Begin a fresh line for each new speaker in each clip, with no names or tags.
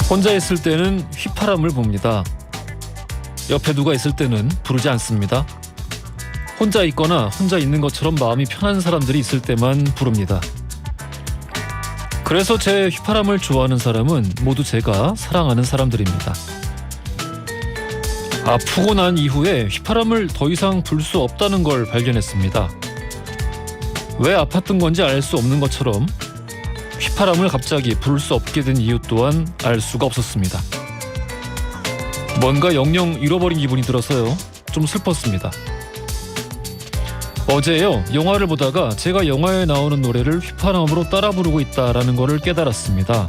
혼자 있을 때는 휘파람을 봅니다. 옆에 누가 있을 때는 부르지 않습니다. 혼자 있거나 혼자 있는 것처럼 마음이 편한 사람들이 있을 때만 부릅니다. 그래서 제 휘파람을 좋아하는 사람은 모두 제가 사랑하는 사람들입니다. 아프고 난 이후에 휘파람을 더 이상 불 수 없다는 걸 발견했습니다. 왜 아팠던 건지 알 수 없는 것처럼 휘파람을 갑자기 부를 수 없게 된 이유 또한 알 수가 없었습니다. 뭔가 영영 잃어버린 기분이 들어서요. 좀 슬펐습니다. 어제요, 영화를 보다가 제가 영화에 나오는 노래를 휘파람으로 따라 부르고 있다라는 것을 깨달았습니다.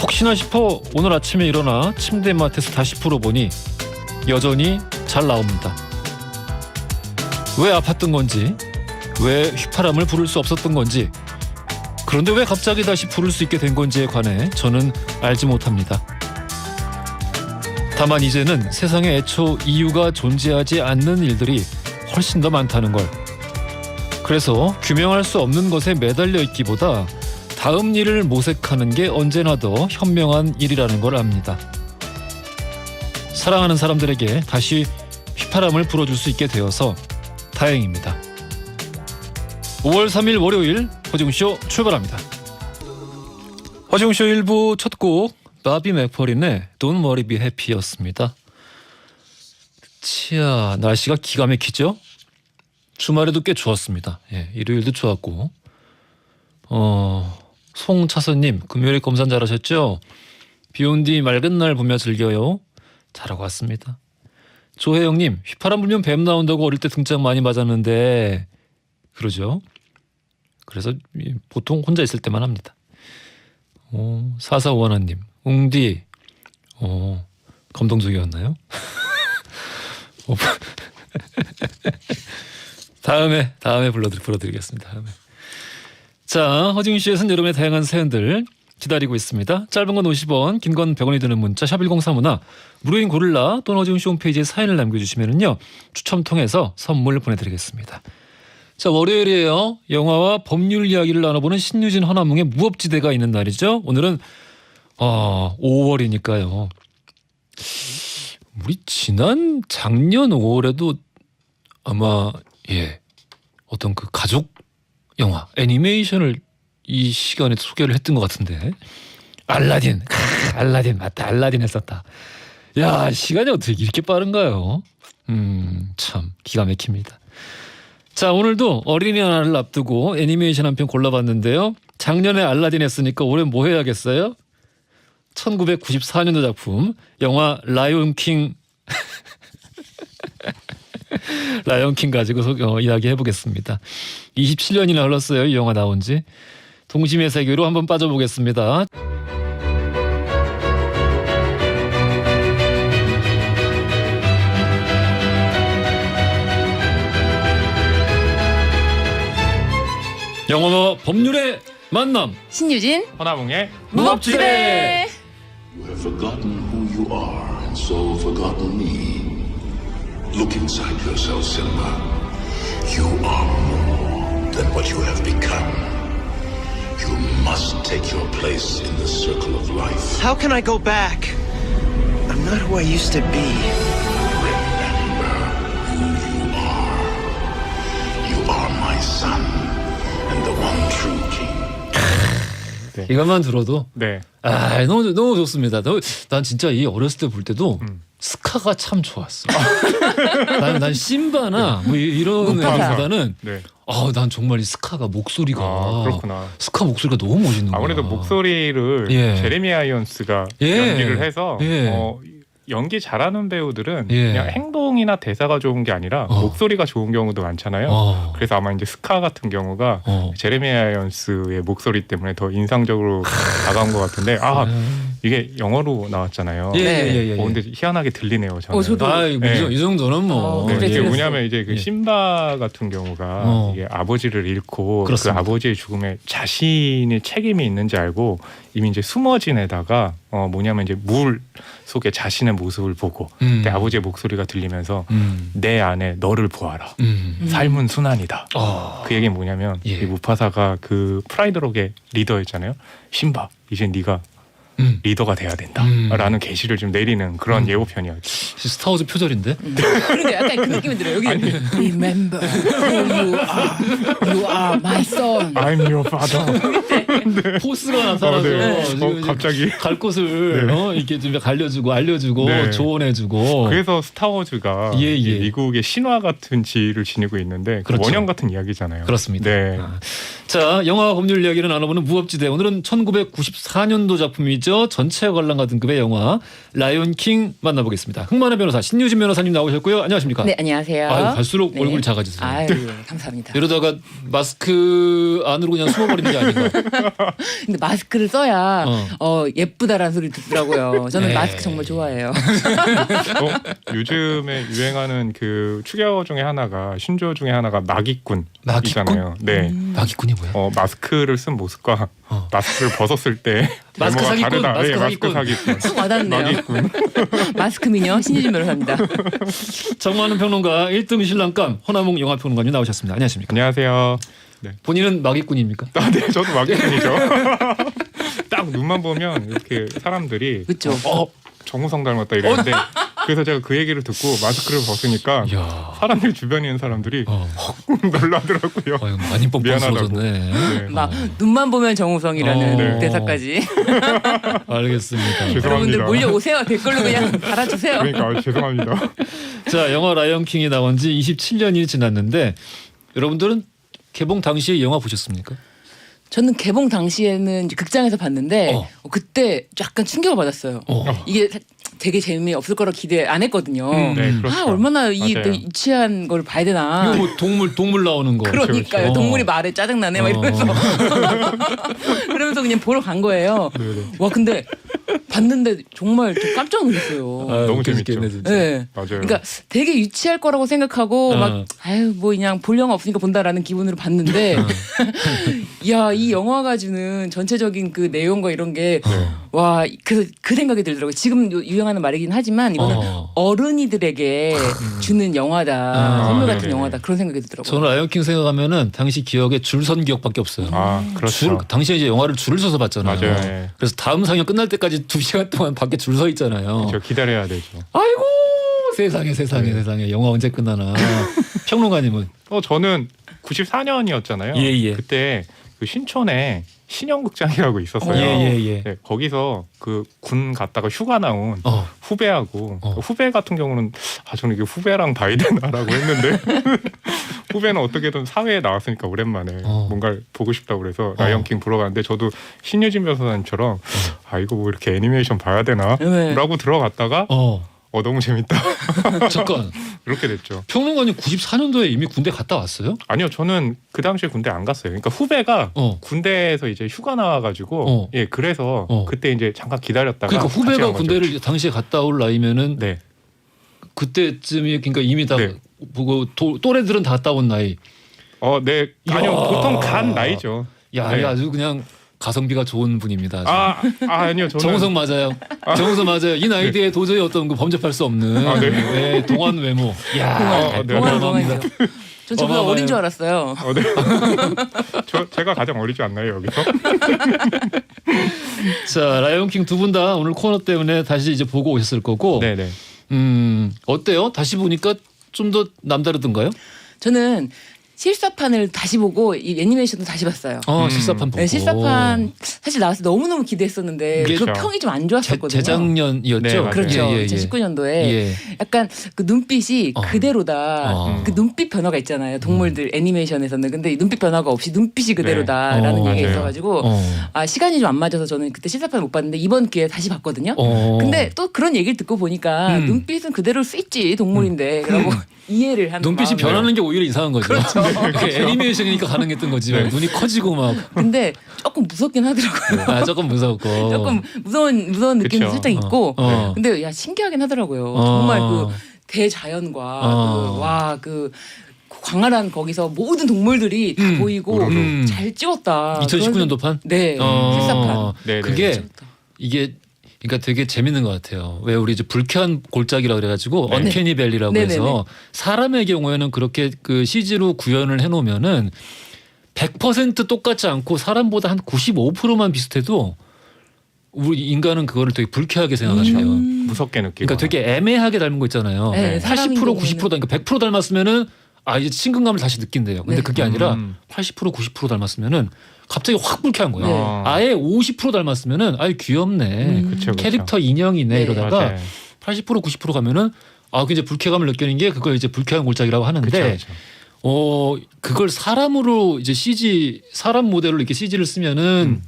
혹시나 싶어 오늘 아침에 일어나 침대맡에서 다시 풀어보니 여전히 잘 나옵니다. 왜 아팠던 건지, 왜 휘파람을 부를 수 없었던 건지, 그런데 왜 갑자기 다시 부를 수 있게 된 건지에 관해 저는 알지 못합니다. 다만 이제는 세상에 애초 이유가 존재하지 않는 일들이 훨씬 더 많다는 걸, 그래서 규명할 수 없는 것에 매달려 있기보다 다음 일을 모색하는 게 언제나 더 현명한 일이라는 걸 압니다. 사랑하는 사람들에게 다시 휘파람을 불어줄 수 있게 되어서 다행입니다. 5월 3일 월요일 허지웅쇼 출발합니다. 허지웅쇼 1부 첫 곡 바비 맥퍼린의 Don't Worry Be Happy였습니다. 치아, 날씨가 기가 막히죠? 주말에도 꽤 좋았습니다. 예, 일요일도 좋았고. 송차선님, 금요일에 검사 잘하셨죠? 비온 뒤 맑은 날 보며 즐겨요. 잘하고 왔습니다. 조혜영님, 휘파람 불면 뱀 나온다고 어릴 때 등짝 많이 맞았는데 그러죠. 그래서 보통 혼자 있을 때만 합니다. 4451님, 웅디, 감동적이었나요? 다음에 불러드리겠습니다. 다음에. 자, 허지웅쇼에서는 여러분의 다양한 사연들 기다리고 있습니다. 짧은 건 50원, 긴 건 100원이 드는 문자 샵 1035나 무료인 고릴라 또는 허지웅쇼 홈페이지에 사연을 남겨주시면요, 추첨 통해서 선물 보내드리겠습니다. 자, 월요일이에요. 영화와 법률 이야기를 나눠보는 신유진 허남몽의 무법지대가 있는 날이죠. 오늘은 5월이니까요. 우리 작년 5월에도 아마 어떤 그 가족 영화 애니메이션을 이 시간에 소개를 했던 것 같은데, 알라딘 맞다, 알라딘 했었다. 야, 시간이 어떻게 이렇게 빠른가요? 참 기가 막힙니다. 자, 오늘도 어린이날을 앞두고 애니메이션 한 편 골라봤는데요. 작년에 알라딘 했으니까 올해 뭐 해야겠어요? 1994년도 작품 영화 라이온킹 라이온킹 가지고 이야기 해보겠습니다. 27년이나 흘렀어요, 이 영화 나온 지. 동심의 세계로 한번 빠져보겠습니다. 영화와 법률의 만남,
신유진
허나몽의
무법지대.
You have forgotten who you are, and so forgotten me. Look inside yourself, Simba. You are more than what you have become. You must take your place in the circle of life.
How can I go back? I'm not who I used to be.
Remember who you are. You are my son, and the one true king.
이것만 들어도
네.
너무 좋습니다. 난 진짜 이 어렸을 때 볼 때도 스카가 참 좋았어. 난 심바나 뭐 이런 애들보다는
네.
난 정말 이 스카가 목소리가
그렇구나.
스카 목소리가 너무 멋있는 거야.
아무래도 목소리를 제레미 아이언스가 연기를 해서 연기 잘하는 배우들은 그냥 행동이나 대사가 좋은 게 아니라 목소리가 좋은 경우도 많잖아요. 그래서 아마 이제 스카 같은 경우가 제레미 아이언스의 목소리 때문에 더 인상적으로 다가온 것 같은데, 이게 영어로 나왔잖아요. 근데 희한하게 들리네요. 저는.
저도.
이 정도는 뭐.
이게 뭐냐면 이제 그 심바 같은 경우가 이게 아버지를 잃고
그렇습니다.
그 아버지의 죽음에 자신의 책임이 있는지 알고 이미 이제 숨어 지내다가 뭐냐면 이제 물 속에 자신의 모습을 보고 내 아버지의 목소리가 들리면서 내 안에 너를 보아라. 삶은 순환이다. 그 얘기는 뭐냐면 이 무파사가 그 프라이드 록의 리더였잖아요. 심바, 이제 네가 리더가 돼야 된다라는 계시를 좀 내리는 그런 예고편이었죠.
스타워즈 표절인데?
그런데 약간 그 느낌이 들어요. 여기 Remember who you are. You are my son.
I'm your father.
포스가 나타나서
네. 갑자기
갈 곳을 이렇게 좀 알려주고
네.
조언해주고.
그래서 스타워즈가 미국의 신화 같은 지위를 지니고 있는데
그렇죠.
원형 같은 이야기잖아요.
그렇습니다.
네.
자, 영화 법률 이야기를 나눠보는 무법지대. 오늘은 1994년도 작품이죠. 전체 관람가 등급의 영화 라이온 킹 만나보겠습니다. 흥만의 변호사 신유진 변호사님 나오셨고요. 안녕하십니까?
네, 안녕하세요.
아유, 갈수록
네.
얼굴이 작아지세요.
아유, 감사합니다.
이러다가 마스크 안으로 그냥 숨어버리는 게 아닌가.
근데 마스크를 써야 예쁘다라는 소리 듣더라고요. 저는
네.
마스크 정말 좋아해요.
요즘에 유행하는 그 추격 중에 하나가 신조어 중에 하나가 마기꾼이잖아요. 네.
마기꾼이 뭐야?
마스크를 쓴 모습과 마스크를 벗었을 때
마스크
외모가
사기꾼,
다르다.
마스크
네,
사기꾼.
사기꾼.
와닿네요.
마기꾼.
마스크 미녀 신유진 변호사입니다.
정만훈 평론가 1등 신랑감 허남웅 영화평론가님 나오셨습니다. 안녕하십니까?
안녕하세요. 네.
본인은 마기꾼입니까?
네, 저도 마기꾼이죠. 딱 눈만 보면 이렇게 사람들이
그렇죠.
정우성 닮았다 이랬는데 그래서 제가 그 얘기를 듣고 마스크를 벗으니까
이야.
사람들 주변에 있는 사람들이 놀라더라고요.
많이 뻔뻔스러워졌네.
네.
막 눈만 보면 정우성이라는
네.
대사까지.
알겠습니다.
죄송합니다.
여러분들 몰려오세요. 댓글로 그냥 달아주세요.
그러니까 죄송합니다.
자, 영화 라이언 킹이 나온 지 27년이 지났는데 여러분들은 개봉 당시에 이 영화 보셨습니까?
저는 개봉 당시에는 이제 극장에서 봤는데 그때 약간 충격을 받았어요. 이게 되게 재미없을 거라 기대 안 했거든요.
네, 그렇죠.
얼마나 이
맞아요.
유치한 걸 봐야 되나.
이거 뭐 동물 나오는 거.
그러니까요.
그렇죠.
동물이 말해 짜증나네 막 이러면서 그러면서 그냥 보러 간 거예요. 와 근데 봤는데 정말 좀 깜짝 놀랐어요.
너무 재밌죠.
진짜.
네.
맞아요.
그러니까 되게 유치할 거라고 생각하고 막 아유 뭐 그냥 볼 영화 없으니까 본다라는 기분으로 봤는데 야, 이 영화가 주는 전체적인 그 내용과 이런 게 와, 그 생각이 들더라고요. 지금 유행하는 말이긴 하지만 이거는 어른이들에게 주는 영화다. 선물 같은
네네.
영화다. 그런 생각이 들더라고요.
저는 라이언 킹 생각하면은 당시 기억에 줄 선 기억밖에 없어요.
그렇죠.
당시에 이제 영화를 줄을 서서 봤잖아요.
맞아요. 예.
그래서 다음 상영 끝날 때까지 2시간 동안 밖에 줄 서 있잖아요.
저 기다려야 되죠.
아이고 세상에 영화 언제 끝나나. 평론가님은
저는 94년이었잖아요.
예.
그때 그 신촌에 신영극장이라고 있었어요.
예.
네, 거기서 그 군 갔다가 휴가 나온 후배하고 후배 같은 경우는 저는 이게 후배랑 봐야 되나라고 했는데 후배는 어떻게든 사회에 나왔으니까 오랜만에 뭔가를 보고 싶다고 그래서 라이언 킹 보러 갔는데 저도 신유진 변호사님처럼 이거 뭐 이렇게 애니메이션 봐야 되나? 라고 들어갔다가 너무 재밌다.
잠깐.
이렇게 됐죠.
평론가님 94년도에 이미 군대 갔다 왔어요?
아니요, 저는 그 당시에 군대 안 갔어요. 그러니까 후배가 군대에서 이제 휴가 나와가지고 그래서 그때 이제 잠깐 기다렸다가.
그러니까 후배가 군대를 당시에 갔다 올 나이면은 그때쯤이 그러니까 이미 다 보고 또래들은 다 갔다 온 나이.
네, 아니요, 보통 간 나이죠.
야, 아주 그냥. 가성비가 좋은 분입니다.
아니요, 저는
정우성 맞아요. 정우성 맞아요. 이 나이대에 도저히 어떤 그 범접할 수 없는 동안 외모. 야,
동안이죠. 전 저보다 어린 줄 알았어요.
네. 제가 가장 어리지 않나요 여기서?
자, 라이온 킹 두 분 다 오늘 코너 때문에 다시 이제 보고 오셨을 거고.
네네.
어때요? 다시 보니까 좀 더 남다르던가요?
저는 실사판을 다시 보고 이 애니메이션도 다시 봤어요.
실사판 보고.
네, 실사판 사실 나왔을 때 너무너무 기대했었는데 그 평이 좀 안 좋았었거든요.
재작년이었죠.
네, 그렇죠. 2019년도에 약간 그 눈빛이 그대로다. 그 눈빛 변화가 있잖아요. 동물들 애니메이션에서는. 근데 눈빛 변화가 없이 눈빛이 그대로다라는 얘기가 있어가지고 시간이 좀 안 맞아서 저는 그때 실사판 못 봤는데 이번 기회에 다시 봤거든요. 근데 또 그런 얘기를 듣고 보니까 눈빛은 그대로일 수 있지 동물인데 그러고 이해를 하는
눈빛이
마음을.
변하는 게 오히려 이상한 거죠.
그렇죠.
애니메이션이니까 가능했던 거지. 눈이 커지고 막.
근데 조금 무섭긴 하더라고요.
조금 무섭고.
조금 무서운 느낌도
그쵸.
살짝 있고. 근데 야 신기하긴 하더라고요. 정말 그 대자연과 그 광활한 거기서 모든 동물들이 다 보이고 잘 찍었다.
2019년도 판?
네. 실사판.
그게 이게 그러니까 되게 재밌는 것 같아요. 왜 우리 이제 불쾌한 골짜기라 그래가지고 언캐니 밸리라고 해서 사람의 경우에는 그렇게 그 CG로 구현을 해놓으면은 100% 똑같지 않고 사람보다 한 95%만 비슷해도 우리 인간은 그거를 되게 불쾌하게 생각하시네요.
무섭게 느끼고.
그러니까 되게 애매하게 닮은 거 있잖아요.
네,
80% 90% 그러니까 100% 닮았으면은 이제 친근감을 다시 느낀대요. 근데
네.
그게 아니라 80% 90% 닮았으면은 갑자기 확 불쾌한 거예요.
네.
아예 50% 닮았으면은 아유 귀엽네.
그쵸.
캐릭터 인형이네
네.
이러다가
맞아요.
80% 90% 가면은 이제 불쾌감을 느끼는 게 그걸 이제 불쾌한 골짜기라고 하는데
그쵸.
그걸 사람으로 이제 사람 모델로 이렇게 CG를 쓰면은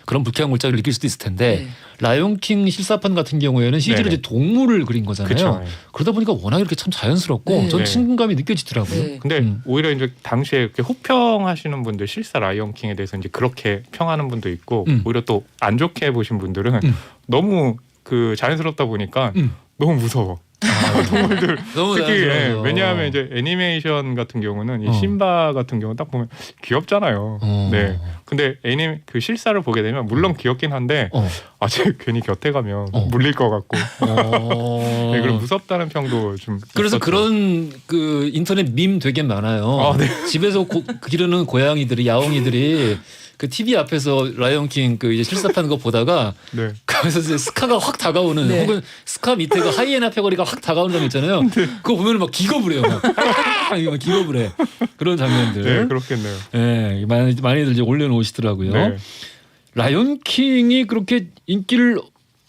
그런 불쾌한 골짜기를 느낄 수도 있을 텐데
네.
라이온킹 실사판 같은 경우에는 CG로
네네.
이제 동물을 그린 거잖아요.
그쵸.
그러다 보니까 워낙 이렇게 참 자연스럽고
네.
전
네.
친근감이 느껴지더라고요.
네.
근데 오히려 이제 당시에 이렇게 혹평하시는 분들 실사 라이온킹에 대해서 이제 그렇게 평하는 분도 있고 오히려 또 안 좋게 보신 분들은 너무 그 자연스럽다 보니까 너무 무서워. 동물들
너무
특히
자연스러워서.
왜냐하면 이제 애니메이션 같은 경우는 이
어.
심바 같은 경우 딱 보면 귀엽잖아요. 네. 근데 그 실사를 보게 되면 물론 귀엽긴 한데 쟤 괜히 곁에 가면 물릴 것 같고 네, 그리고 무섭다는 평도 좀
그래서
있었죠.
그런 그 인터넷 밈 되게 많아요.
네.
집에서 기르는 고양이들이 야옹이들이 그 TV 앞에서 라이온킹 그 이제 실사판 거 보다가
네.
그래서 이제 스카가 확 다가오는
네.
혹은 스카 밑에가 하이에나 패거리가 확 다가오는 장면 있잖아요. 그거 보면 막 기겁을 해요. 이거 막 기겁을 해. 그런 장면들.
네, 그렇겠네요.
네, 많이들 이제 올려놓으시더라고요.
네.
라이온킹이 그렇게 인기를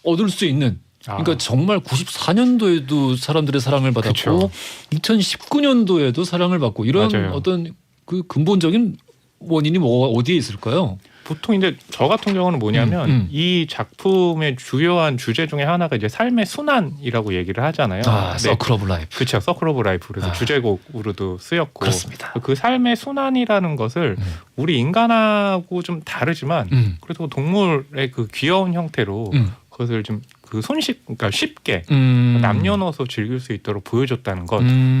얻을 수 있는 그러니까 정말 94년도에도 사람들의 사랑을 받았고
그쵸.
2019년도에도 사랑을 받고 이런
맞아요.
어떤 그 근본적인 원인이 어디에 있을까요?
보통 이제 저 같은 경우는 뭐냐면 이 작품의 주요한 주제 중에 하나가 이제 삶의 순환이라고 얘기를 하잖아요.
서클 오브 라이프.
그렇죠. 서클 오브 라이프. 그래서 주제곡으로도 쓰였고
그렇습니다.
그 삶의 순환이라는 것을 우리 인간하고 좀 다르지만 그래도 동물의 그 귀여운 형태로 그것을 좀 그 그러니까 쉽게 남녀노소 즐길 수 있도록 보여줬다는 것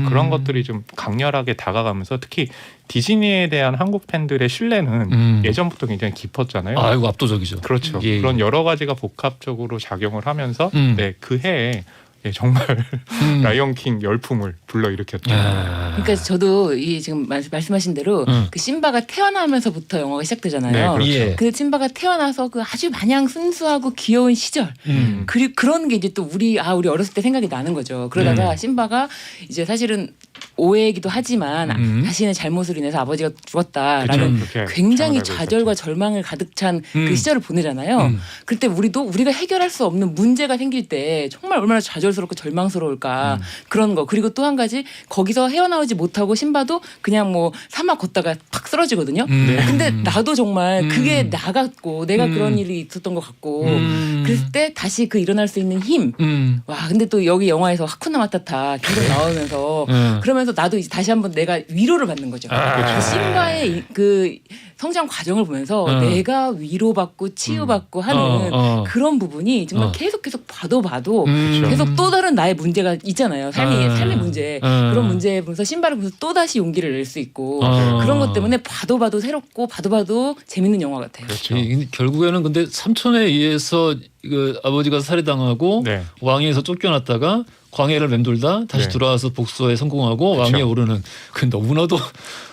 그런 것들이 좀 강렬하게 다가가면서 특히 디즈니에 대한 한국 팬들의 신뢰는 예전부터 굉장히 깊었잖아요.
아이고 압도적이죠.
그렇죠.
예.
그런 여러 가지가 복합적으로 작용을 하면서 네, 그 해에 정말 라이온킹 열풍을 불러일으켰죠.
그러니까 저도 이 지금 말씀하신 대로 그 심바가 태어나면서부터 영화가 시작되잖아요.
네, 그렇죠.
예.
근데 심바가 태어나서 그 아주 마냥 순수하고 귀여운 시절 그리고 그런 게 이제 또 우리 어렸을 때 생각이 나는 거죠. 그러다가 심바가 이제 사실은 오해이기도 하지만 자신의 잘못으로 인해서 아버지가 죽었다라는
그렇죠.
굉장히
장담하고
좌절과
있었죠.
절망을 가득 찬 그 시절을 보내잖아요. 그때 우리가 해결할 수 없는 문제가 생길 때 정말 얼마나 좌절스럽고 절망스러울까 그런 거. 그리고 또 한 가지 거기서 헤어나오지 못하고 심바도 그냥 뭐 사막 걷다가 팍 쓰러지거든요. 근데 나도 정말 그게 나 같고 내가 그런 일이 있었던 것 같고 그랬을 때 다시 그 일어날 수 있는 힘. 와 근데 또 여기 영화에서 하쿠나 마타타 계속 나오면서 그러면서 나도 이제 다시 한번 내가 위로를 받는 거죠. 그 심바의 그 성장 과정을 보면서 내가 위로받고 치유받고 하는 그런 부분이 정말 계속 봐도 계속 또 다른 나의 문제가 있잖아요. 삶의 문제. 그런 문제에 보면서 신발을 보면서 또 다시 용기를 낼 수 있고 그런 것 때문에 봐도 새롭고 봐도 재밌는 영화 같아요.
그렇죠.
결국에는 근데 삼촌에 의해서 그 아버지가 살해당하고
네.
왕위에서 쫓겨났다가 광해를 맴돌다 다시
네.
돌아와서 복수에 성공하고
그렇죠.
왕위에 오르는 그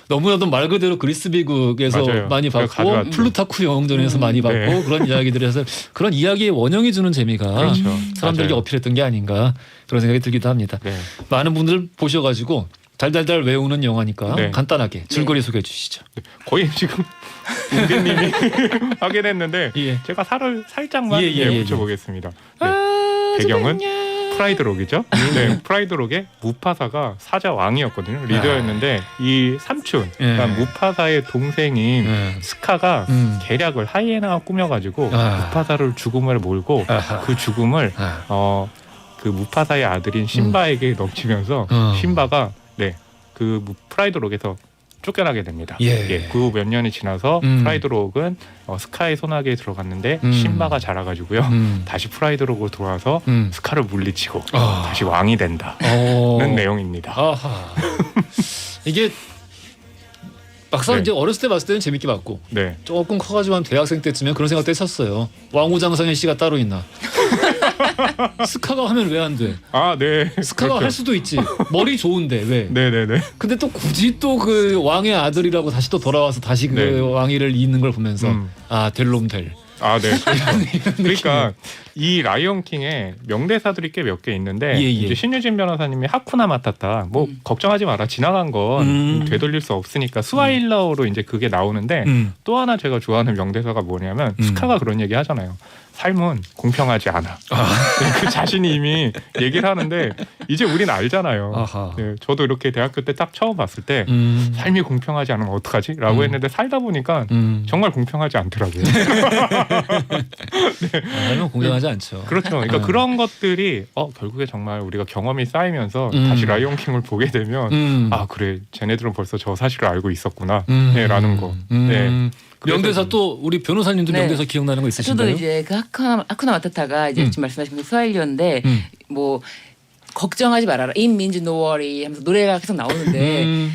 너무나도 말 그대로 그리스 비극에서
맞아요.
많이
제가
받고
가져왔죠.
플루타쿠 영웅전에서 많이 받고
네.
그런 이야기들을 해서 그런 이야기의 원형이 주는 재미가
그렇죠.
사람들에게
맞아요.
어필했던 게 아닌가 그런 생각이 들기도 합니다.
네.
많은 분들 보셔가지고 달달달 외우는 영화니까
네.
간단하게 줄거리 소개해 주시죠.
거의 지금 임대님이 하긴 했는데
예.
제가 살을 살짝만
예.
붙여보겠습니다. 네. 배경은 프라이드록이죠. 네, 프라이드록에 무파사가 사자 왕이었거든요. 리더였는데 이 삼촌, 그러니까 무파사의 동생인 스카가 계략을 하이에나가 꾸며가지고 무파사를 죽음을 몰고 그 죽음을 그 무파사의 아들인 신바에게 넘치면서 신바가 그 프라이드록에서 쫓겨나게 됩니다. 그 후 몇 년이 지나서 프라이드록은 스카의 손아귀에 들어갔는데 신바가 자라가지고요. 다시 프라이드록으로 돌아와서 스카를 물리치고 다시 왕이 된다는 내용입니다.
아하. 이게 막상
네.
이제 어렸을 때 봤을 때는 재밌게 봤고
네.
조금 커가지고 한 대학생 때쯤에 그런 생각도 했었어요. 왕후장성의 씨가 따로 있나? 스카가 하면 왜 안 돼?
네.
스카가
그렇죠.
할 수도 있지. 머리 좋은데 왜?
네네네.
근데 또 굳이 또 그 왕의 아들이라고 다시 또 돌아와서 다시 그
네.
왕위를 잇는 걸 보면서 될 놈 될.
아, 네. 그렇죠. 그러니까 이 라이온 킹의 명대사들이 꽤 몇 개 있는데 이제 신유진 변호사님이 하쿠나 마타타 뭐 걱정하지 마라 지나간 건 되돌릴 수 없으니까 스와힐러로 이제 그게 나오는데 또 하나 제가 좋아하는 명대사가 뭐냐면 스카가 그런 얘기 하잖아요. 삶은 공평하지 않아. 그 자신이 이미 얘기를 하는데 이제 우린 알잖아요. 네, 저도 이렇게 대학교 때 딱 처음 봤을 때 삶이 공평하지 않으면 어떡하지? 라고 했는데 살다 보니까 정말 공평하지 않더라고요. 네.
삶은 공평하지 않죠.
그렇죠. 그러니까 그런 것들이 결국에 정말 우리가 경험이 쌓이면서 다시 라이온 킹을 보게 되면 아 그래 쟤네들은 벌써 저 사실을 알고 있었구나 네, 라는 거. 네.
명대사 또 우리 변호사님도
네.
명대사 기억나는 거 있으신가요?
저도 이제 그 하쿠나 마타타가 이제 지금 말씀하신 그 스와힐리어인데 뭐 걱정하지 말아라. It means no worry 하면서 노래가 계속 나오는데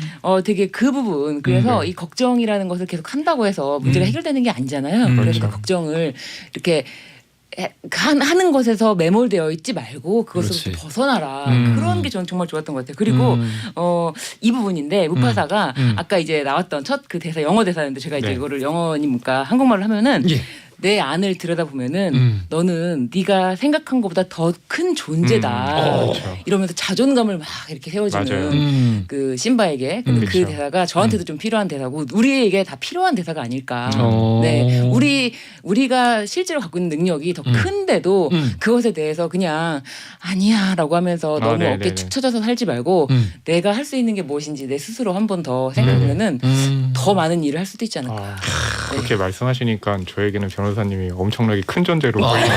되게 그 부분 그래서 이 걱정이라는 것을 계속 한다고 해서 문제가 해결되는 게 아니잖아요. 그래서 그 걱정을 이렇게 하는 것에서 매몰되어 있지 말고 그것으로부터 벗어나라. 그런 게 저는 정말 좋았던 것 같아요. 그리고 이 부분인데 무파사가 아까 이제 나왔던 첫 그 대사 영어 대사였는데 제가 이제 이거를 영어니까 한국말로 하면은 내 안을 들여다보면은 너는 네가 생각한 것보다 더 큰 존재다. 이러면서 자존감을 막 이렇게 세워주는 그 심바에게 근데 그 대사가 저한테도 좀 필요한 대사고 우리에게 다 필요한 대사가 아닐까. 네, 우리가 실제로 갖고 있는 능력이 더 큰데도 그것에 대해서 그냥 아니야라고 하면서 너무 어깨 축 처져서 살지 말고 내가 할 수 있는 게 무엇인지 내 스스로 한 번 더 생각하면은 더 많은 일을 할 수도 있지 않을까.
그렇게 말씀하시니까 저에게는 변호사님이 엄청나게 큰 존재로 보이네요.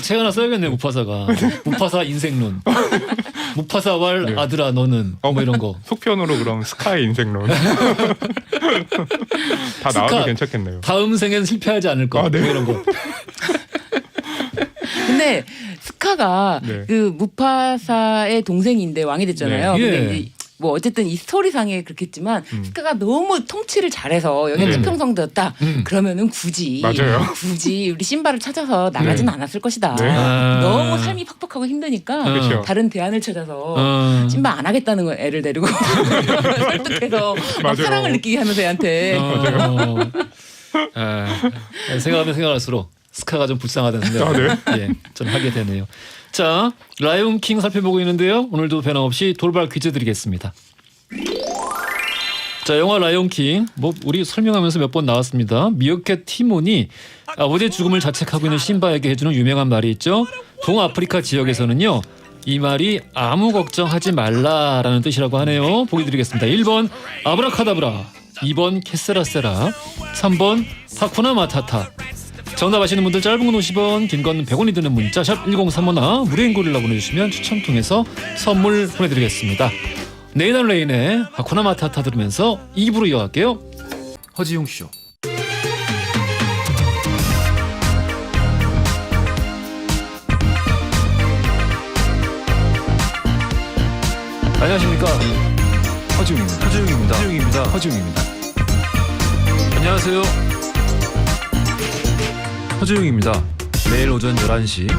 책 하나 써야겠네요. 무파사가. 무파사 인생론. 무파사왈 아들아 너는 뭐 이런 거.
속편으로 그럼 스카의 인생론. 다 나와도 괜찮겠네요.
다음 생에는 실패하지 않을 거. 뭐 이런 거.
근데 스카가 그 무파사의 동생인데 왕이 됐잖아요. 근데 이제 뭐 어쨌든 이 스토리상에 그렇겠지만 스카가 너무 통치를 잘해서 여기 태평성대였다. 그러면은 굳이 우리 신바를 찾아서 나가진 않았을 것이다. 너무 삶이 팍팍하고 힘드니까 다른 대안을 찾아서 신바 안 하겠다는 거 애를 데리고 설득해서 막 사랑을 느끼게 하면서 애한테.
생각하면 생각할수록 스카가 좀 불쌍하다는 생각을 좀 하게 되네요. 자, 라이온 킹 살펴보고 있는데요. 오늘도 변함없이 돌발 퀴즈 드리겠습니다. 자, 영화 라이온 킹 뭐 우리 설명하면서 몇 번 나왔습니다. 미어캣 티몬이 아버지의 죽음을 자책하고 있는 심바에게 해주는 유명한 말이 있죠. 동아프리카 지역에서는요. 이 말이 아무 걱정하지 말라라는 뜻이라고 하네요. 보기 드리겠습니다. 1번 아브라카다브라, 2번 케세라세라, 3번 하쿠나 마타타. 정답 아시는 분들 짧은 건 50원, 긴 건 100원이 드는 문자 샵 1035나 무료인 고릴라 보내주시면 추첨 통해서 선물 보내드리겠습니다. 네이단 레인의 하쿠나 마타타 들으면서 2부로 이어갈게요. 허지용 쇼. 안녕하십니까. 허지용입니다. 안녕하세요.
허지웅입니다. 매일 오전 11시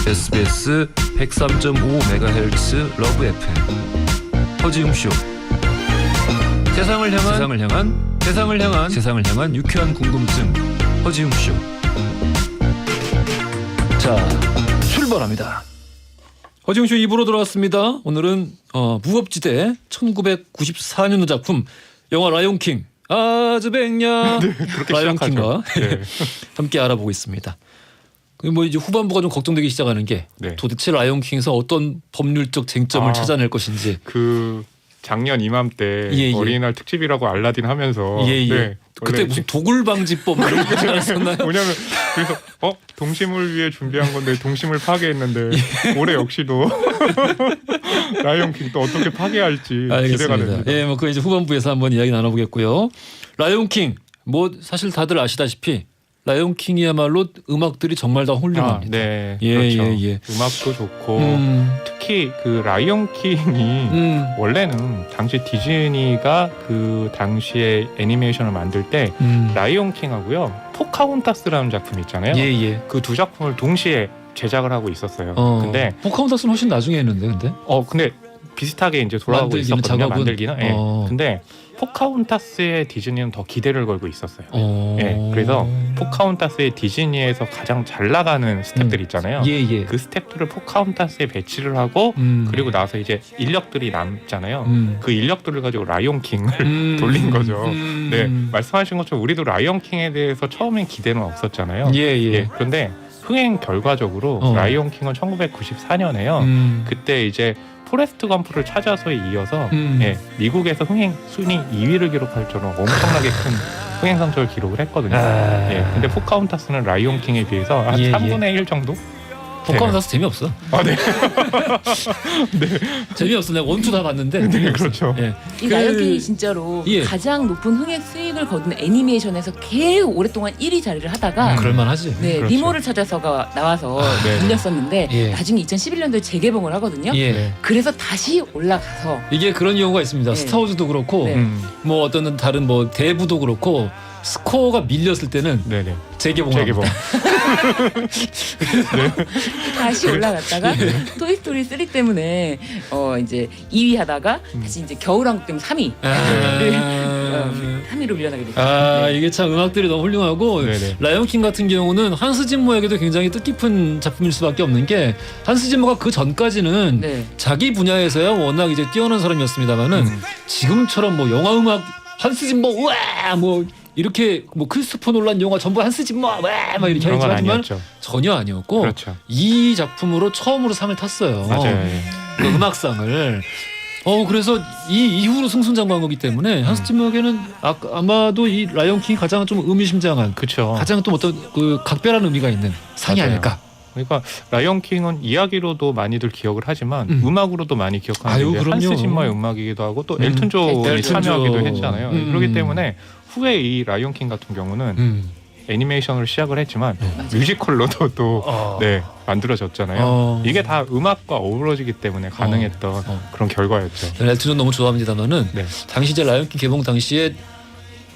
SBS 103.5MHz 러브 FM 허지웅쇼. 세상을 향한 유쾌한 궁금증 허지웅쇼.
자, 출발합니다. 허지웅쇼 2부로 돌아왔습니다. 오늘은 무법지대 1994년도 작품 영화 라이온 킹 아주 백년 라이온 킹과 함께 알아보고 있습니다. 뭐 이제 후반부가 좀 걱정되기 시작하는 게 도대체 라이온 킹에서 어떤 법률적 쟁점을 찾아낼 것인지.
그 작년 이맘때 어린이날 특집이라고 알라딘 하면서
그때 무슨 도굴 방지법 이런 거 알았었나요?
뭐냐면 그래서 동심을 위해 준비한 건데 동심을 파괴했는데 올해 역시도 라이온 킹 또 어떻게 파괴할지 기대가 됩니다.
예, 뭐 그 이제 후반부에서 한번 이야기 나눠보겠고요. 라이온 킹 뭐 사실 다들 아시다시피 라이온 킹이야말로 음악들이 정말 다 훌륭합니다.
네, 그렇죠. 음악도 좋고 특히 그 라이온 킹이 원래는 당시 디즈니가 그 당시에 애니메이션을 만들 때 라이온 킹하고요 포카혼타스라는 작품 있잖아요. 그 두 작품을 동시에 제작을 하고 있었어요. 근데
포카혼타스는 훨씬 나중에 했는데 근데
비슷하게 이제 돌아가고
만들기는,
있었거든요.
작업은?
만들기는. 예. 근데 포카혼타스의 디즈니는 더 기대를 걸고 있었어요. 예. 그래서 포카혼타스의 디즈니에서 가장 잘 나가는 스태프들 있잖아요.
예.
그 스태프들을 포카혼타스에 배치를 하고 그리고 나서 이제 인력들이 남잖아요. 그 인력들을 가지고 라이온킹을 돌린 거죠. 네, 말씀하신 것처럼 우리도 라이온킹에 대해서 처음엔 기대는 없었잖아요.
예.
그런데 흥행 결과적으로 라이온킹은 1994년에요. 그때 이제 포레스트 검프를 찾아서에 이어서 예, 미국에서 흥행 순위 2위를 기록할 정도로 엄청나게 큰 흥행 성적을 기록을 했거든요. 예, 근데 포카혼타스는 라이온킹에 비해서 한 3분의 1 정도?
포카혼타스 재미없어.
아, 네.
재미없어. 내가 원투 다 봤는데.
네, 그렇죠.
예.
이 라이온킹이 진짜로
예.
가장 높은 흥행 수익을 거둔 애니메이션에서 계속 오랫동안 1위 자리를 하다가
그럴만하지.
네,
그렇죠.
니모를 찾아서가 나와서
네.
밀렸었는데
예.
나중에 2011년도에 재개봉을 하거든요.
예.
그래서 다시 올라가서
이게 그런 경우가 있습니다.
네.
스타워즈도 그렇고
네.
뭐 어떤 다른 뭐 대부도 그렇고 스코어가 밀렸을 때는
네네.
재개봉합니다.
재개봉.
다시 올라갔다가 토이스토리 3 때문에 이제 2위 하다가 다시 이제 겨울왕국 때문에 3위. 3위로 밀려나게 됐죠. 네.
이게 참 음악들이 너무 훌륭하고
네네.
라이온킹 같은 경우는 한스 짐머에게도 굉장히 뜻깊은 작품일 수밖에 없는 게 한스 짐머가 그 전까지는
네.
자기 분야에서야 워낙 이제 뛰어난 사람이었습니다만은 지금처럼 뭐 영화 음악 한스 짐머 우와 뭐 이렇게 뭐 크리스토퍼 놀란 영화 전부 한스 짐머 와 막 이렇게
그런 건
하지만
아니었죠.
전혀 아니었고
그렇죠.
이 작품으로 처음으로 상을 탔어요.
맞아요.
그 음악상을. 그래서 이 이후로 승승장구한 거기 때문에 한스 짐머에게는 아마도 이 라이온킹이 가장 좀 의미심장한
그렇죠.
가장 또 어떤 그 각별한 의미가 있는 상이
맞아요.
아닐까.
그러니까 라이온킹은 이야기로도 많이들 기억을 하지만 음악으로도 많이 기억하는
아유,
게
그럼요.
한스 짐머의 음악이기도 하고 또 엘튼 존이
엘튼 존.
참여하기도 했잖아요. 그렇기 때문에 후에 이 라이온킹 같은 경우는 애니메이션으로 시작을 했지만 뮤지컬로도 또 네, 만들어졌잖아요. 이게 다 음악과 어우러지기 때문에 가능했던 그런 결과였죠.
엘튼 존 너무 좋아합니다만은
네.
당시 이제 라이온킹 개봉 당시에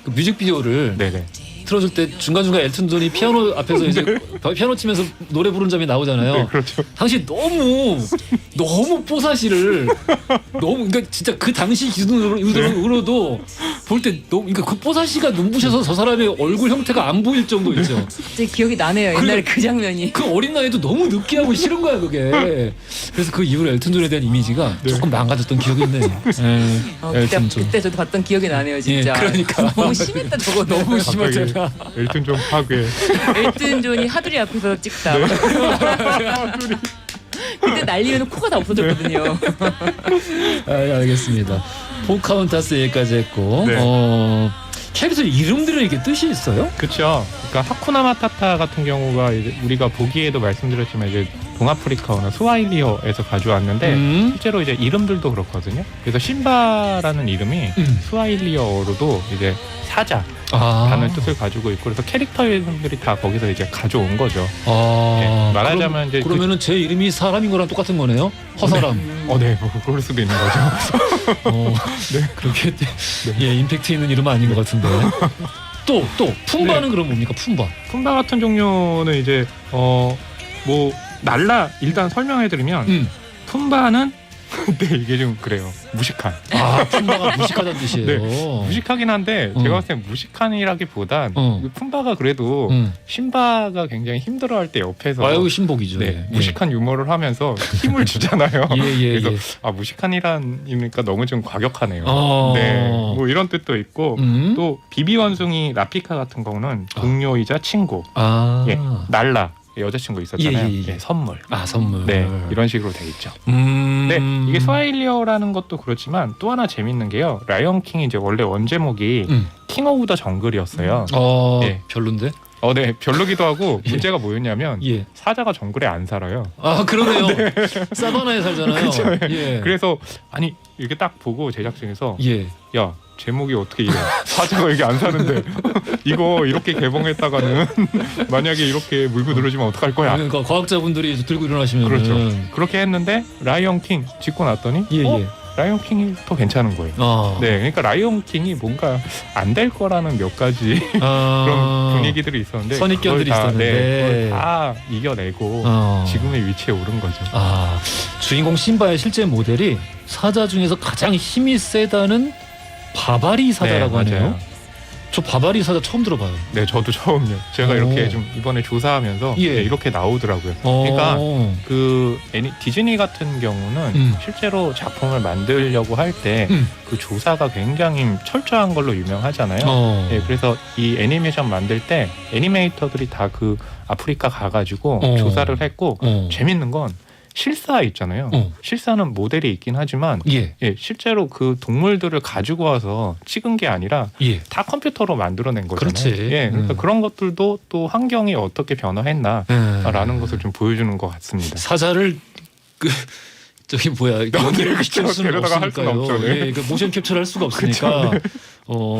그 뮤직비디오를
네네.
틀어줄 때 중간중간 엘튼 존이 피아노 앞에서 이제 피아노 치면서 노래 부르는 점이 나오잖아요.
네, 그렇죠.
당시 너무 뽀사시를 너무 그러니까 진짜 그 당시 기준으로도 볼 때 너무 그러니까 그 뽀사시가 눈부셔서 저 사람의 얼굴 형태가 안 보일 정도 있죠.
제 기억이 나네요. 옛날에 그 장면이.
그 어린 나이도 너무 느끼하고 싫은 거야 그게. 그래서 그 이후로 엘튼 존에 대한 이미지가 조금 망가졌던 기억이 있네요. 엘튼 존.
그때 저도 봤던 기억이 나네요, 진짜.
그러니까
너무 심했다 저거 너무
심하잖아.
엘튼 존 파괴.
엘튼 존이 하두리 앞에서 찍다. 그때 날리면 코가 다 없어졌거든요.
알겠습니다. 포카혼타스 얘기까지 했고
네.
캐릭터 이름들은 이게 뜻이 있어요?
그렇죠. 그러니까 하쿠나 마타타 같은 경우가 이제 우리가 보기에도 말씀드렸지만 이제 동아프리카어나 스와힐리어에서 가져왔는데 실제로 이제 이름들도 그렇거든요. 그래서 심바라는 이름이 스와힐리어로도 이제 사자라는 뜻을 가지고 있고 그래서 캐릭터 이름들이 다 거기서 이제 가져온 거죠. 네, 말하자면 이제
그러면은 제 이름이 사람인 거랑 똑같은 거네요. 허사람.
네, 뭐 그럴 수도 있는 거죠.
네, 그렇게 임팩트 있는 이름은 아닌 것 같은데. 또 푼바는 그럼 뭡니까?
푼바 같은 종류는 이제 뭐 날라 일단 설명해드리면 푼바는 네, 이게 좀 그래요. 무식한.
푼바가 무식하다는 뜻이에요.
네, 무식하긴 한데 제가 봤을 때 무식한이라기보단 푼바가 그래도 신바가 굉장히 힘들어할 때 옆에서
아유 신복이죠.
네, 무식한 유머를 하면서 힘을 주잖아요. 그래서
예.
무식한이라니까 너무 좀 과격하네요. 네, 뭐 이런 뜻도 있고 또 비비 원숭이 라피카 같은 경우는 동료이자 친구. 예, 날라. 여자친구 있었잖아요.
예.
선물.
선물.
네, 이런 식으로 돼 있죠. 네, 이게 스와힐리어라는 것도 그렇지만 또 하나 재밌는 게요. 라이언 킹이 이제 원래 원제목이 킹 오브 더 정글이었어요.
네. 별론데?
네, 별로기도 하고 문제가 뭐였냐면 사자가 정글에 안 살아요.
그러네요. 사바나에 살잖아요.
그래서 아니 이렇게 딱 보고 제작진에서 야 제목이 어떻게 이래? 사자가 여기 안 사는데 이거 이렇게 개봉했다가는 만약에 이렇게 물고 늘어지면 어떡할 거야?
그러니까 과학자분들이 들고 일어나시면
그렇죠. 그렇게 했는데 라이언 킹 짓고 났더니 라이온 킹이 더 괜찮은 거예요. 네, 그러니까 라이온 킹이 뭔가 안 될 거라는 몇 가지 그런 분위기들이 있었는데
선입견들이 있었는데
그걸 다 이겨내고 지금의 위치에 오른 거죠.
주인공 심바의 실제 모델이 사자 중에서 가장 힘이 세다는 바바리 사자라고 하네요.
맞아요.
저 바바리 사자 처음 들어봐요.
네, 저도 처음이요. 제가 이렇게 좀 이번에 조사하면서 네, 이렇게 나오더라고요. 그러니까 그 디즈니 같은 경우는 실제로 작품을 만들려고 할 때 그 조사가 굉장히 철저한 걸로 유명하잖아요. 네, 그래서 이 애니메이션 만들 때 애니메이터들이 다 그 아프리카 가가지고 조사를 했고 재밌는 건 실사 있잖아요. 실사는 모델이 있긴 하지만 실제로 그 동물들을 가지고 와서 찍은 게 아니라 다 컴퓨터로 만들어낸 거잖아요.
그렇지.
그러니까 그런 것들도 또 환경이 어떻게 변화했나라는 것을 좀 보여주는 것 같습니다.
사자를 저기 뭐야 연기를 시킬 수는 없으니까요.
네.
그 모션 캡처를 할 수가 없으니까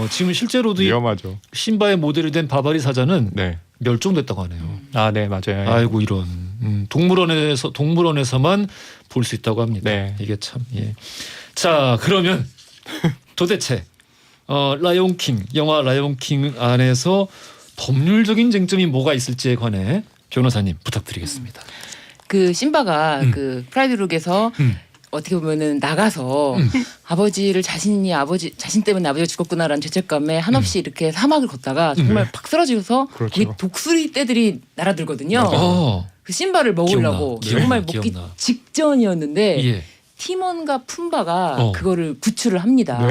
지금 실제로도
위험하죠.
신바의 모델이 된 바바리 사자는
네.
멸종됐다고 하네요.
네, 맞아요.
아이고 이런 동물원에서만 볼 수 있다고 합니다.
네.
이게 참 자 그러면 도대체 라이온 킹 영화 라이온 킹 안에서 법률적인 쟁점이 뭐가 있을지에 관해 변호사님 부탁드리겠습니다.
그 심바가 그 프라이드룩에서 어떻게 보면은 나가서 아버지를 자신 때문에 아버지가 죽었구나라는 죄책감에 한없이 이렇게 사막을 걷다가 정말 팍 쓰러지면서
그렇죠.
거기 독수리 떼들이 날아들거든요. 그 심바를 먹으려고 정말 먹기 직전이었는데 티몬과 푼바가 그거를 구출을 합니다.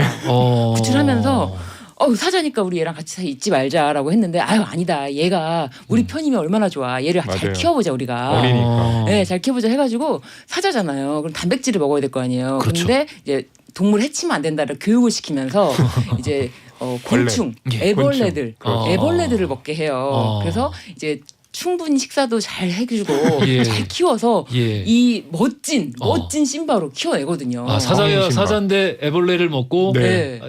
구출하면서 사자니까 우리 얘랑 같이 있지 말자라고 했는데 아니다. 얘가 우리 편이면 얼마나 좋아. 얘를 잘 키워보자 우리가.
어리니까.
네, 잘 키워보자 해가지고 사자잖아요. 그럼 단백질을 먹어야 될 거 아니에요.
그렇죠.
근데 이제 동물 해치면 안 된다를 교육을 시키면서 이제 곤충, 애벌레들을 먹게 해요. 그래서 이제 충분히 식사도 잘 해주고 잘 키워서 이 멋진 심바로 키워내거든요.
사자인데 애벌레를 먹고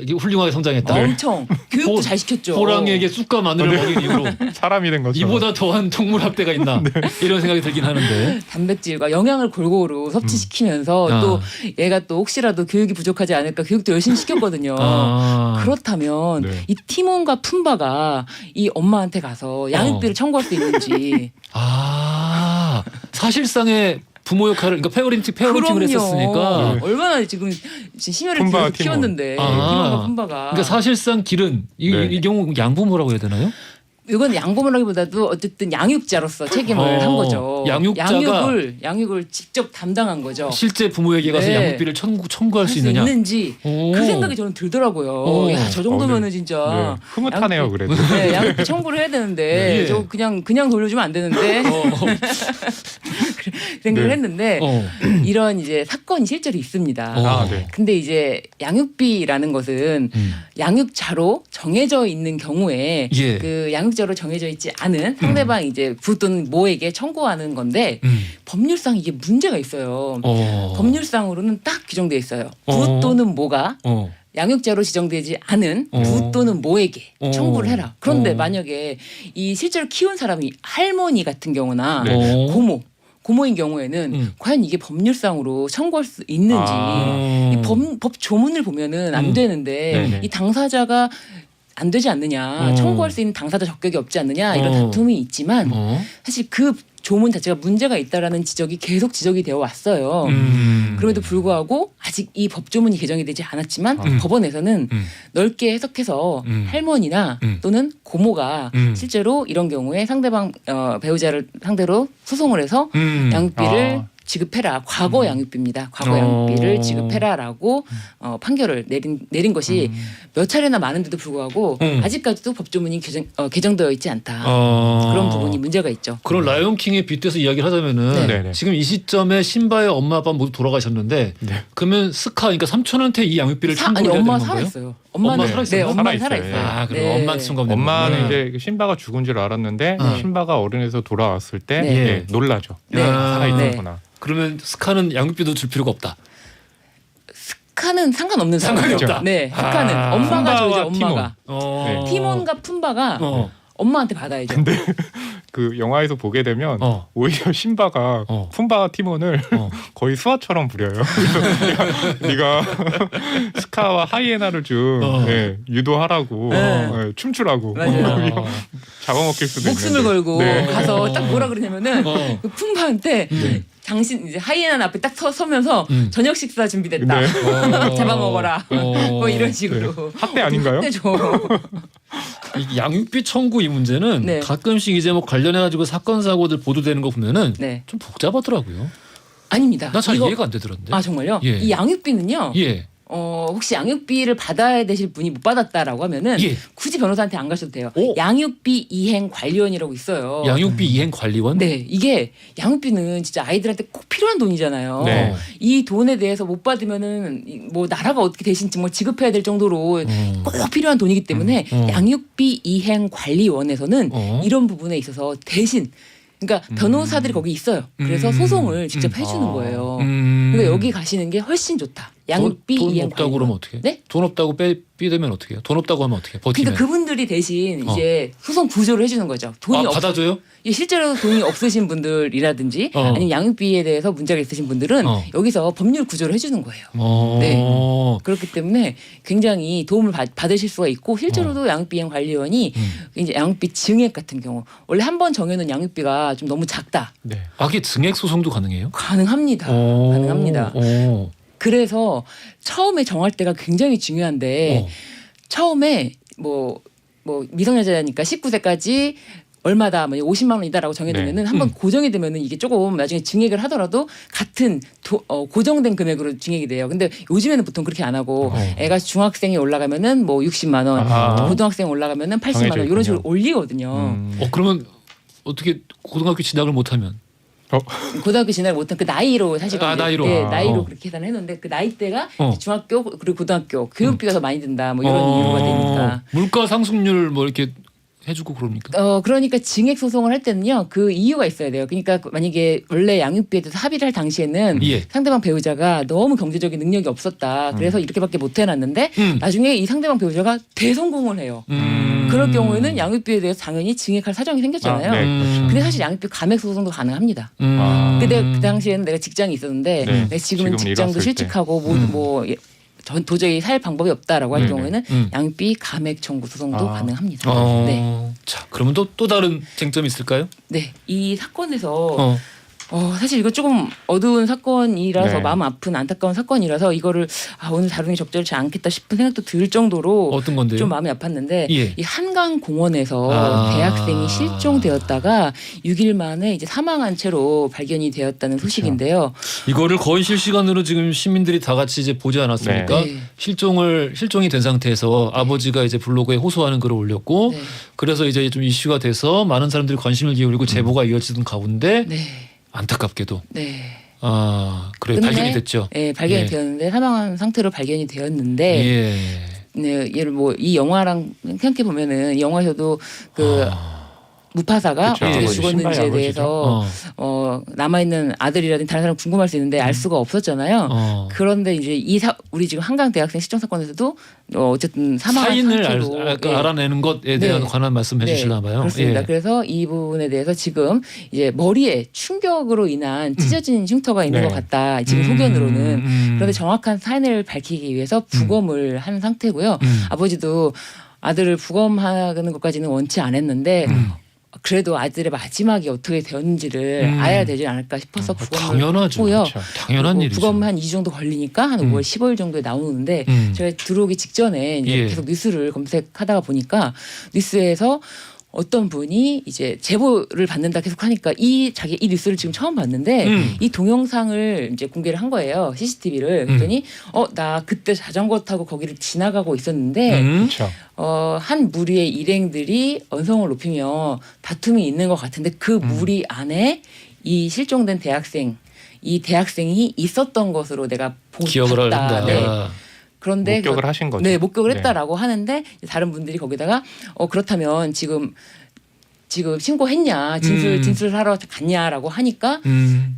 이게 훌륭하게 성장했다.
엄청 교육도 잘 시켰죠.
호랑이에게 쑥과 마늘을 먹인 이후로
사람이 된 거죠.
이보다 더한 동물 학대가 있나 이런 생각이 들긴 하는데
단백질과 영양을 골고루 섭취시키면서 또 얘가 또 혹시라도 교육이 부족하지 않을까 교육도 열심히 시켰거든요. 그렇다면 이 티몬과 푼바가 이 엄마한테 가서 양육비를 청구할 수 있는지.
사실상의 부모 역할을 그러니까 페어런팅을 했었으니까
얼마나 지금 심혈을 기울여서 키웠는데 티몬과 푼바가
그러니까 사실상 길은 이 경우 양부모라고 해야 되나요?
이건 양부모라기보다도 어쨌든 양육자로서 책임을 한 거죠. 양육을 직접 담당한 거죠.
실제 부모에게 가서 양육비를 청구할 수
있는지 그 생각이 저는 들더라고요. 야, 저 정도면은 진짜
흐뭇하네요. 그래도
양육비 청구를 해야 되는데 저 그냥 돌려주면 안 되는데 생각을 했는데 이런 이제 사건이 실제로 있습니다. 근데 이제 양육비라는 것은 양육자로 정해져 있는 경우에 그 양육자로 정해져 있지 않은 상대방 이제 부 또는 모에게 청구하는 건데 법률상 이게 문제가 있어요. 법률상으로는 딱 규정돼 있어요. 부 또는 모가 양육자로 지정되지 않은 부 또는 모에게 청구를 해라. 그런데 만약에 이 실제로 키운 사람이 할머니 같은 경우나 고모인 경우에는 과연 이게 법률상으로 청구할 수 있는지 이 법 조문을 보면은 안 되는데 이 당사자가 안 되지 않느냐 청구할 수 있는 당사자 적격이 없지 않느냐 이런 다툼이 있지만 사실 그 조문 자체가 문제가 있다라는 지적이 계속 지적이 되어 왔어요. 그럼에도 불구하고 아직 이 법조문이 개정이 되지 않았지만 법원에서는 넓게 해석해서 할머니나 또는 고모가 실제로 이런 경우에 상대방 배우자를 상대로 소송을 해서 양육비를 지급해라. 과거 양육비입니다. 과거 양육비를 지급해라라고 판결을 내린 것이 몇 차례나 많은데도 불구하고 아직까지도 법조문이 개정되어 있지 않다. 그런 부분이 문제가 있죠.
그럼 라이온 킹에 빗대서 이야기를 하자면은 지금 이 시점에 신바의 엄마 아빠 모두 돌아가셨는데 그러면 스카 그러니까 삼촌한테 이 양육비를 청구해야 되는 건가요?
엄마 살았어요. 엄마는 살아있어요. 엄마는 살아있어요.
그럼 엄마한테 청구하면
엄마는 이제 신바가 죽은 줄 알았는데 신바가 어른에서 돌아왔을 때 놀라죠. 살아있었구나.
그러면 스카는 양육비도 줄 필요가 없다.
스카는 상관없는
상관이 없다.
네, 스카는 엄마가 저죠. 엄마가
티몬.
티몬과 푼바가 엄마한테 받아야죠.
근데 그 영화에서 보게 되면 오히려 심바가 푼바 티몬을 거의 수아처럼 부려요. 그래서 네가 스카와 하이에나를 좀 유도하라고 춤추라고 잡아먹힐 수도
목숨을
있는데.
걸고 가서 딱 뭐라 그러냐면은 그 푼바한테 당신 이제 하이에나 앞에 딱 서면서 저녁 식사 준비됐다. 잡아먹어라. 뭐 이런 식으로.
학대 아닌가요?
학대죠.
이 양육비 청구 이 문제는 가끔씩 이제 뭐 관련해가지고 사건 사고들 보도되는 거 보면은 좀 복잡하더라고요.
아닙니다.
나 잘 이해가 안 되더란데.
아 정말요? 이 양육비는요. 혹시 양육비를 받아야 되실 분이 못 받았다라고 하면은 굳이 변호사한테 안 가셔도 돼요. 양육비 이행 관리원이라고 있어요.
양육비 이행 관리원?
네, 이게 양육비는 진짜 아이들한테 꼭 필요한 돈이잖아요. 이 돈에 대해서 못 받으면은 뭐 나라가 어떻게 대신 정말 지급해야 될 정도로 꼭 필요한 돈이기 때문에 양육비 이행 관리원에서는 이런 부분에 있어서 대신 그러니까 변호사들이 거기 있어요. 그래서 소송을 직접 해주는 거예요. 그러니까 여기 가시는 게 훨씬 좋다. 양육비
돈
이행
없다고 그러면 어떻게?
네?
돈 없다고 삐되면 어떻게 해요? 돈 없다고 하면 어떻게? 버티면?
그러니까 그분들이 대신 이제 소송 구조를 해주는 거죠. 돈이
받아줘요?
실제로 돈이 없으신 분들이라든지 아니면 양육비에 대해서 문제가 있으신 분들은 여기서 법률 구조를 해주는 거예요. 네. 그렇기 때문에 굉장히 도움을 받으실 수가 있고 실제로도 양육비 이행 관리원이 이제 양육비 증액 같은 경우 원래 한 번 정해놓은 양육비가 좀 너무 작다.
이게 증액 소송도 가능해요?
가능합니다. 가능합니다. 그래서 처음에 정할 때가 굉장히 중요한데 처음에 뭐 미성년자니까 19세까지 얼마다 뭐 50만 원이다라고 정해두면은 한번 고정이 되면은 이게 조금 나중에 증액을 하더라도 같은 고정된 금액으로 증액이 돼요. 근데 요즘에는 보통 그렇게 안 하고 애가 중학생이 올라가면은 뭐 60만 원, 고등학생 올라가면은 80만 원 이런 식으로 올리거든요.
그러면 어떻게 고등학교 진학을 못하면?
고등학교 진학을 못한 그 나이로 사실
나이로
나이로 그렇게 계산을 했는데 그 나이대가 중학교 그리고 고등학교 교육비가 더 많이 든다 뭐 이런 이유가 되니까
물가 상승률 뭐 이렇게 해주고 그럽니까?
그러니까 증액 소송을 할 때는요 그 이유가 있어야 돼요. 그러니까 만약에 원래 양육비에 대해서 합의를 할 당시에는 상대방 배우자가 너무 경제적인 능력이 없었다. 그래서 이렇게밖에 못 해놨는데 나중에 이 상대방 배우자가 대성공을 해요. 그럴 경우에는 양육비에 대해서 당연히 증액할 사정이 생겼잖아요.
그렇죠.
근데 사실 양육비 감액 소송도 가능합니다. 근데 그 당시에는 내가 직장이 있었는데 내가 지금은 직장도 실직하고 도저히 살 방법이 없다라고 할 경우에는 양육비 감액 청구 소송도 가능합니다.
자, 그러면 또 다른 쟁점이 있을까요?
네, 이 사건에서 사실 이거 조금 어두운 사건이라서 마음 아픈 안타까운 사건이라서 이거를 오늘 다루는 게 적절치 않겠다 싶은 생각도 들 정도로
어떤 건데요?
좀 마음이 아팠는데 이 한강 공원에서 대학생이 실종되었다가 6일 만에 이제 사망한 채로 발견이 되었다는 소식인데요.
이거를 거의 실시간으로 지금 시민들이 다 같이 이제 보지 않았습니까? 실종이 된 상태에서 아버지가 이제 블로그에 호소하는 글을 올렸고 그래서 이제 좀 이슈가 돼서 많은 사람들이 관심을 기울이고 제보가 이어지던 가운데 안타깝게도 그래 발견이 됐죠.
네, 발견이 되었는데 사망한 상태로 발견이 되었는데 예를 뭐 이 영화랑 생각해 보면은 영화에서도 그 무파사가 어떻게 죽었는지에 대해서 남아있는 아들이라든지 다른 사람 궁금할 수 있는데 알 수가 없었잖아요. 그런데 이제 우리 지금 한강 대학생 실종 사건에서도 어쨌든 사망한 상태로
알아내는 것에 대한 관한 말씀해 주시나 봐요.
그렇습니다. 그래서 이 부분에 대해서 지금 이제 머리에 충격으로 인한 찢어진 흉터가 있는 것 같다. 지금 소견으로는. 그런데 정확한 사인을 밝히기 위해서 부검을 한 상태고요. 아버지도 아들을 부검하는 것까지는 원치 않았는데 그래도 아들의 마지막이 어떻게 되었는지를 알아야 되지 않을까 싶어서 부검을 했고요.
당연한 일이죠.
부검 한 2주 정도 걸리니까 한 5월 15일 정도에 나오는데 제가 들어오기 직전에 이제 계속 뉴스를 검색하다가 보니까 뉴스에서 어떤 분이 이제 제보를 받는다 계속 하니까 이 뉴스를 지금 처음 봤는데 이 동영상을 이제 공개를 한 거예요. CCTV를. 그랬더니 나 그때 자전거 타고 거기를 지나가고 있었는데 한 무리의 일행들이 언성을 높이며 다툼이 있는 것 같은데 그 무리 안에 이 실종된 이 대학생이 있었던 것으로 내가
기억을 한다.
그런데
목격을 하신 거죠.
네, 목격을 했다라고 하는데 다른 분들이 거기다가 그렇다면 지금 지금 신고했냐, 진술하러 갔냐라고 하니까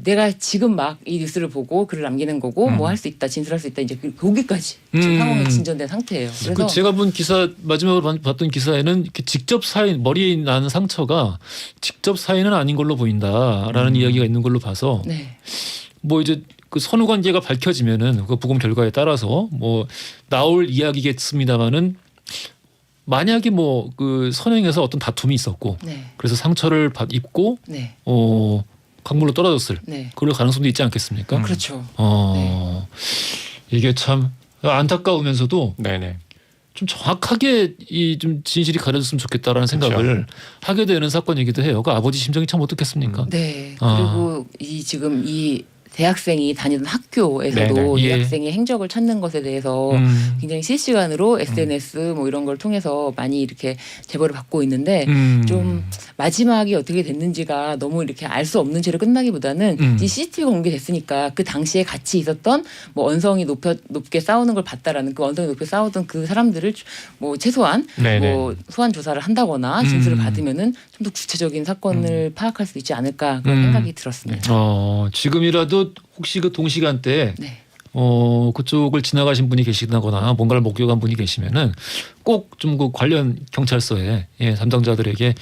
내가 지금 막 이 뉴스를 보고 글을 남기는 거고 뭐 할 수 있다, 진술할 수 있다, 이제 거기까지 지금 상황이 진전된 상태예요. 그래서
그 제가 본 기사, 마지막으로 봤던 기사에는 이렇게 직접 사인, 머리에 난 상처가 직접 사인은 아닌 걸로 보인다라는 이야기가 있는 걸로 봐서
네.
뭐 이제 그 선후 관계가 밝혀지면은 그 부검 결과에 따라서 뭐 나올 이야기겠습니다만은, 만약에 뭐 그 선행에서 어떤 다툼이 있었고
네.
그래서 상처를 입고
네.
강물로 떨어졌을
네.
그럴 가능성도 있지 않겠습니까?
그렇죠.
이게 참 안타까우면서도
네네.
좀 정확하게 이 좀 진실이 가려졌으면 좋겠다라는 생각을
그렇죠.
하게 되는 사건이기도 해요. 그 아버지 심정이 참 어떻겠습니까?
네. 그리고 이 지금 이 대학생이 다니던 학교에서도
네네.
이
예.
학생의 행적을 찾는 것에 대해서 굉장히 실시간으로 SNS 뭐 이런 걸 통해서 많이 이렇게 제보를 받고 있는데 좀 마지막이 어떻게 됐는지가 너무 이렇게 알 수 없는 채로 끝나기보다는 이 CCTV 공개됐으니까 그 당시에 같이 있었던 뭐 언성이 높게 싸우는 걸 봤다라는, 그 언성이 높게 싸우던 그 사람들을 뭐 최소한
네네.
뭐 소환 조사를 한다거나 진술을 받으면은 좀 더 구체적인 사건을 파악할 수 있지 않을까 그런 생각이 들었습니다.
지금이라도 혹시 그 동시간대에
네.
그쪽을 지나가신 분이 계시다거나 뭔가를 목격한 분이 계시면은 꼭 좀 그 관련 경찰서에 담당자들에게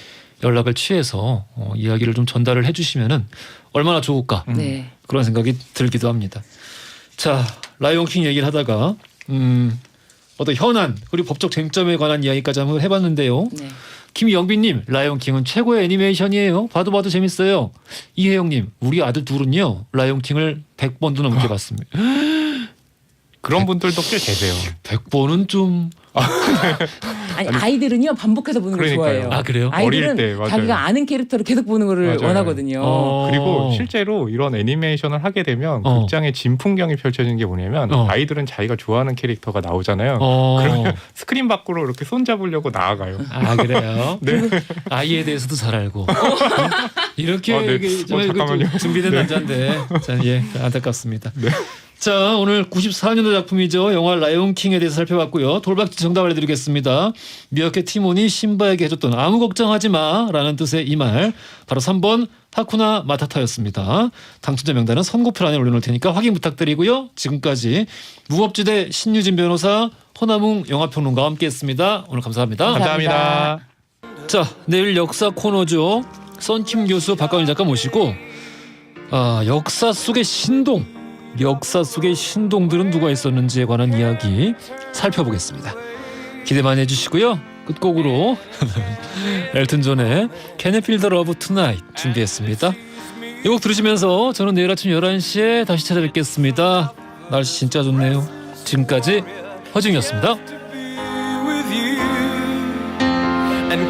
연락을 취해서 이야기를 좀 전달을 해주시면은 얼마나 좋을까
네.
그런 생각이 들기도 합니다. 자, 라이온킹 얘기를 하다가 어떤 현안 그리고 법적 쟁점에 관한 이야기까지 한번 해봤는데요.
네.
김영빈님, 라이온킹은 최고의 애니메이션이에요. 봐도 재밌어요. 이혜영님, 우리 아들 둘은요 라이온킹을 100번도 넘게 봤습니다.
그런 분들도 꽤 계세요.
100번은 좀
아니 아이들은요 반복해서 보는 걸
그러니까요.
좋아해요.
아, 그래요?
아이들은
어릴 때, 맞아요.
자기가 아는 캐릭터를 계속 보는 거를
맞아요.
원하거든요.
그리고 실제로 이런 애니메이션을 하게 되면 극장에 진 풍경이 펼쳐지는 게 뭐냐면 아이들은 자기가 좋아하는 캐릭터가 나오잖아요. 그러면 스크린 밖으로 이렇게 손 잡으려고 나아가요.
아, 그래요?
네.
아이에 대해서도 잘 알고 이렇게
네.
이게 정말
잠깐만요.
준비된 남자인데 참, 예, 안타깝습니다. 자, 오늘 94년도 작품이죠. 영화 라이온킹에 대해서 살펴봤고요. 돌박지 정답 알려드리겠습니다. 미어캣 티몬이 심바에게 해줬던 아무 걱정하지 마라는 뜻의 이 말, 바로 3번 하쿠나 마타타였습니다. 당첨자 명단은 선고표란에 올려놓을 테니까 확인 부탁드리고요. 지금까지 무법지대 신유진 변호사, 허남웅 영화평론가와 함께했습니다. 오늘 감사합니다.
감사합니다.
자, 내일 역사 코너죠. 썬킴 교수, 박가은 작가 모시고 역사 속의 신동들은 누가 있었는지에 관한 이야기 살펴보겠습니다. 기대 많이 해주시고요. 끝곡으로 엘튼 존의 Can I Feel the Love Tonight 준비했습니다. 이 곡 들으시면서 저는 내일 아침 11시에 다시 찾아뵙겠습니다. 날씨 진짜 좋네요. 지금까지 허중이었습니다.
And